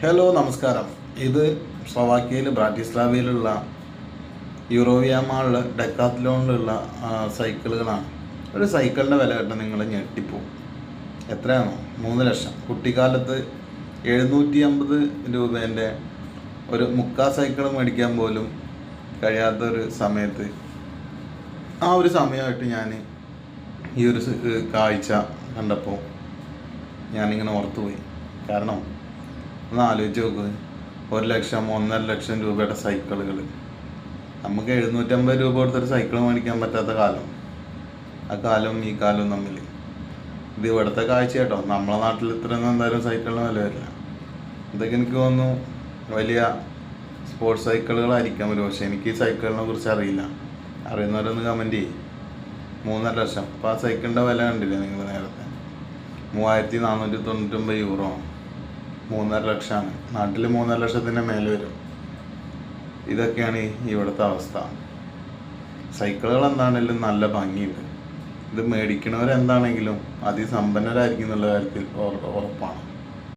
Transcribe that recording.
Hello നമസ്കാരം. ഇത് സ്ലോവാക്യയിൽ ബ്രാറ്റിസ്ലാവയിലുള്ള യൂറോവിയ മാളിൽ ഡെക്കാത്ലോണിലുള്ള സൈക്കിളുകളാണ്. ഒരു സൈക്കിളിൻ്റെ വില കേട്ടാൽ നിങ്ങൾ ഞെട്ടിപ്പോവും. എത്രയാണോ? 3 ലക്ഷം. കുട്ടിക്കാലത്ത് 750 രൂപേൻ്റെ ഒരു മുക്കാ സൈക്കിൾ മേടിക്കാൻ പോലും കഴിയാത്തൊരു സമയത്ത് ആ ഒരു സമയമായിട്ട് ഞാൻ ഈ ഒരു കാഴ്ച കണ്ടപ്പോൾ ഞാനിങ്ങനെ ഓർത്തുപോയി. കാരണം ഒന്ന് ആലോചിച്ച് നോക്ക്, 1 ലക്ഷം 1.5 ലക്ഷം രൂപയുടെ സൈക്കിളുകൾ. നമുക്ക് 750 രൂപ കൊടുത്തൊരു സൈക്കിൾ മേടിക്കാൻ പറ്റാത്ത കാലം. ആ കാലവും ഈ കാലവും തമ്മിൽ ഇത് ഇവിടുത്തെ കാഴ്ച കേട്ടോ. നമ്മളെ നാട്ടിൽ ഇത്രയൊന്നും എന്തായാലും സൈക്കിളിന് വില വരില്ല. ഇതൊക്കെ എനിക്ക് തോന്നുന്നു വലിയ സ്പോർട്സ് സൈക്കിളുകളായിരിക്കാം ഒരു പക്ഷേ. എനിക്ക് ഈ സൈക്കിളിനെ കുറിച്ച് അറിയില്ല. അറിയുന്നവരൊന്ന് കമൻറ്റ് ചെയ്യും. 3.5 ലക്ഷം. അപ്പോൾ ആ സൈക്കിളിൻ്റെ വില കണ്ടില്ലേ നിങ്ങൾ നേരത്തെ? 3499 യൂറോ. 3.5 ലക്ഷമാണ്. നാട്ടിൽ 3.5 ലക്ഷത്തിൻ്റെ മേലെ വരും. ഇതൊക്കെയാണ് ഇവിടുത്തെ അവസ്ഥ. സൈക്കിളുകൾ എന്താണെങ്കിലും നല്ല ഭംഗിയുണ്ട്. ഇത് മേടിക്കണവരെന്താണെങ്കിലും അതിസമ്പന്നരായിരിക്കും എന്നുള്ള കാര്യത്തിൽ ഉറപ്പാണ്.